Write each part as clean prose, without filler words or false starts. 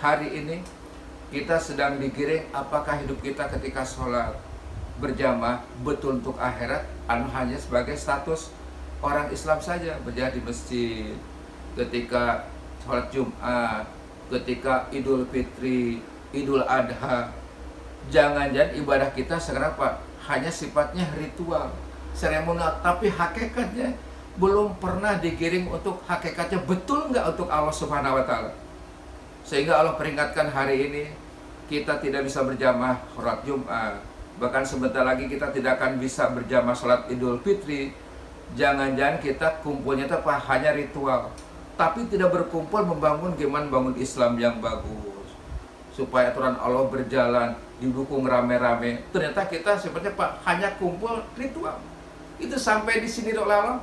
hari ini kita sedang digiring apakah hidup kita ketika sholat berjamaah betul untuk akhirat hanya sebagai status orang Islam saja, berjamaah di masjid, ketika sholat Jumat, ketika Idul Fitri, Idul Adha. Jangan-jangan ibadah kita sekarang apa? Hanya sifatnya ritual, seremonial, tapi hakikatnya belum pernah digiring untuk hakikatnya betul nggak untuk Allah Subhanahu wa Ta'ala. Sehingga Allah peringatkan hari ini kita tidak bisa berjamaah sholat Jumat, bahkan sebentar lagi kita tidak akan bisa berjamaah sholat Idul Fitri. Jangan-jangan kita kumpulnya itu apa? Hanya ritual, tapi tidak berkumpul membangun gimana bangun Islam yang bagus, supaya aturan Allah berjalan, didukung rame-rame. Ternyata kita sepertinya Pak hanya kumpul ritual. Itu sampai di sini oleh Allah.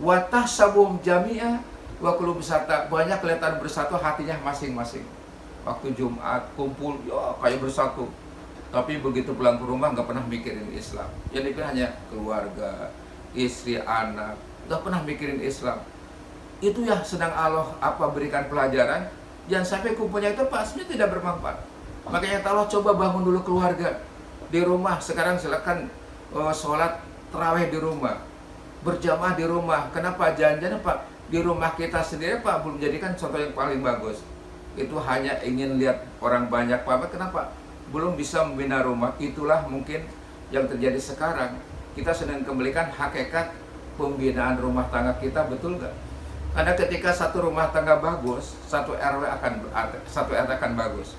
Watah sabum jamiah wa qulub bersatu, banyak kelihatan bersatu hatinya masing-masing. Waktu Jumat kumpul, ya kayak bersatu. Tapi begitu pulang ke rumah nggak pernah mikirin Islam. Yang dipikir hanya keluarga, istri, anak, nggak pernah mikirin Islam. Itu ya sedang Allah berikan pelajaran. Jangan sampai kumpulnya itu pastinya tidak bermanfaat. Makanya Allah coba bangun dulu keluarga di rumah. Sekarang silakan sholat tarawih di rumah, berjamaah di rumah. Kenapa? Jangan-jangan Pak di rumah kita sendiri Pak belum jadikan contoh yang paling bagus. Itu hanya ingin lihat orang banyak Pak. Kenapa? Belum bisa membina rumah. Itulah mungkin yang terjadi sekarang. Kita sedang kembalikan hakikat pembinaan rumah tangga kita, betul nggak? Karena ketika satu rumah tangga bagus, satu RT akan bagus.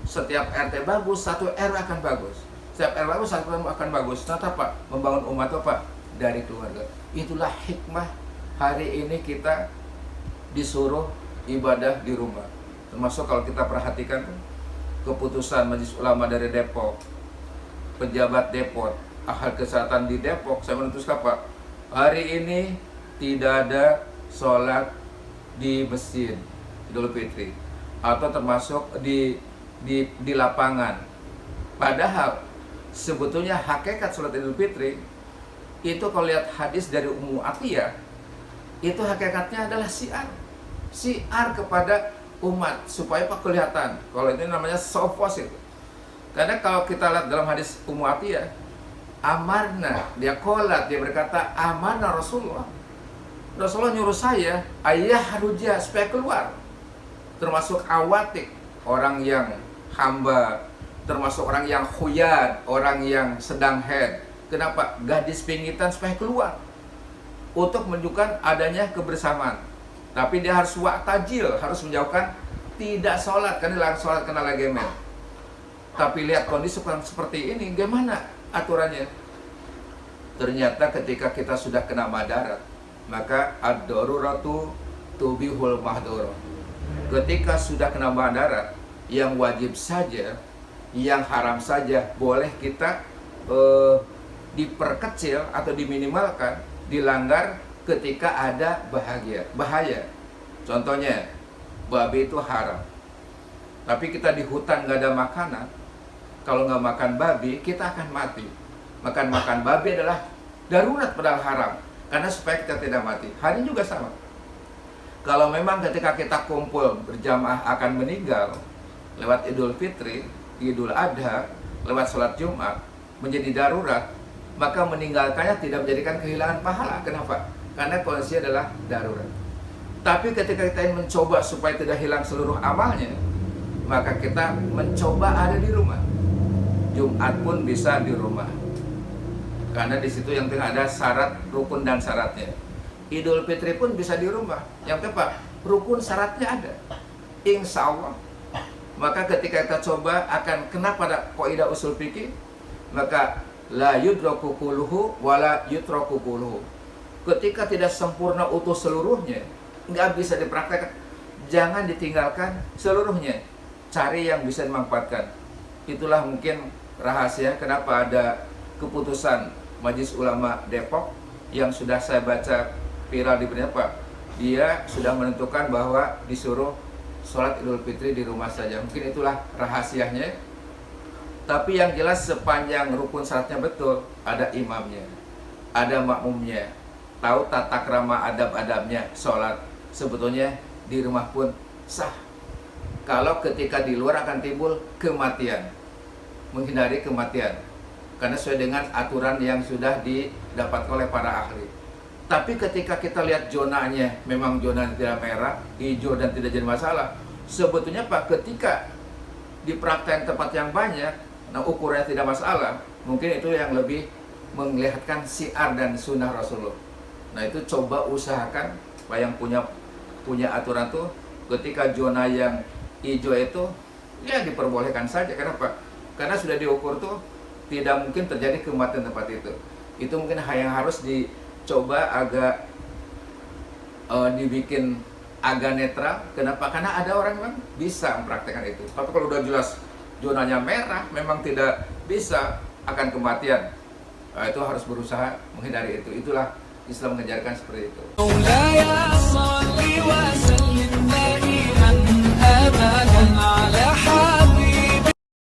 Setiap RT bagus, satu RW akan bagus. Setiap RW bagus, satu RW akan bagus. Ternyata Pak, membangun umat itu Pak dari keluarga. Itulah hikmah hari ini kita disuruh ibadah di rumah. Termasuk kalau kita perhatikan keputusan Majelis Ulama dari Depok, pejabat Depok, ahli kesehatan di Depok, saya memutuskan Pak, hari ini tidak ada sholat di masjid Idul Fitri atau termasuk di lapangan. Padahal sebetulnya hakikat sholat Idul Fitri itu kalau lihat hadis dari Ummu Atiyah, itu hakikatnya adalah syiar kepada umat supaya Pak kelihatan. Kalau ini namanya sofos itu. Karena kalau kita lihat dalam hadis Ummu Atiyah, amarna, dia berkata amarna Rasulullah nyuruh saya ayah haruja supaya keluar, termasuk awatik, orang yang hamba, termasuk orang yang khuyad, orang yang sedang haid. Kenapa? Gadis pingitan supaya keluar untuk menunjukkan adanya kebersamaan. Tapi dia harus wa'tajil, harus menjauhkan tidak sholat, karena larang sholat kena legemen. Tapi lihat kondisi seperti ini, gimana aturannya? Ternyata ketika kita sudah kena madarat, maka ad-daruratu tubihul mahdurah. Ketika sudah kena madarat, yang wajib saja, yang haram saja boleh kita diperkecil atau diminimalkan, dilanggar ketika ada bahaya. Contohnya, babi itu haram. Tapi kita di hutan nggak ada makanan, kalau nggak makan babi, kita akan mati. Makan babi adalah darurat padahal haram, karena supaya kita tidak mati. Hari ini juga sama. Kalau memang ketika kita kumpul berjamaah akan meninggal lewat Idul Fitri, Idul Adha, lewat sholat Jumat, menjadi darurat, maka meninggalkannya tidak menjadikan kehilangan pahala. Kenapa? Karena kondisi adalah darurat. Tapi ketika kita ingin mencoba supaya tidak hilang seluruh amalnya, maka kita mencoba ada di rumah. Jumat pun bisa di rumah, karena di situ yang tengah ada syarat, rukun dan syaratnya. Idul Fitri pun bisa di rumah. Yang tepat, rukun syaratnya ada. Insya Allah. Maka ketika kita coba akan kena pada kaidah usul fikih, maka la yudraku kulluhu wala yutraku kulluhu. Ketika tidak sempurna utuh seluruhnya, nggak bisa dipraktekkan, jangan ditinggalkan seluruhnya. Cari yang bisa dimanfaatkan. Itulah mungkin rahasia kenapa ada keputusan Majelis Ulama Depok yang sudah saya baca viral di berita. Dia sudah menentukan bahwa disuruh sholat Idul Fitri di rumah saja. Mungkin itulah rahasianya. Tapi yang jelas sepanjang rukun syaratnya betul, ada imamnya, ada makmumnya, tahu tata krama adab-adabnya sholat, sebetulnya di rumah pun sah. kalau ketika di luar akan timbul kematian, menghindari kematian, karena sesuai dengan aturan yang sudah didapat oleh para ahli. Tapi ketika kita lihat zonanya, memang zona tidak merah, hijau dan tidak jadi masalah. Sebetulnya Pak, ketika dipraktekkan tempat yang banyak, nah ukurannya tidak masalah, mungkin itu yang lebih melihatkan syiar dan sunnah Rasulullah. Nah itu coba usahakan, Pak, yang punya aturan tuh, ketika zona yang hijau itu ya diperbolehkan saja. Kenapa? Karena sudah diukur tuh tidak mungkin terjadi kematian tempat itu. Itu mungkin yang harus dicoba agak dibikin agak netral. Kenapa? Karena ada orang yang bisa mempraktekkan itu. Tapi kalau udah jelas zonanya merah, memang tidak bisa, akan kematian. Nah, itu harus berusaha menghindari itu. Itulah Islam mengajarkan seperti itu.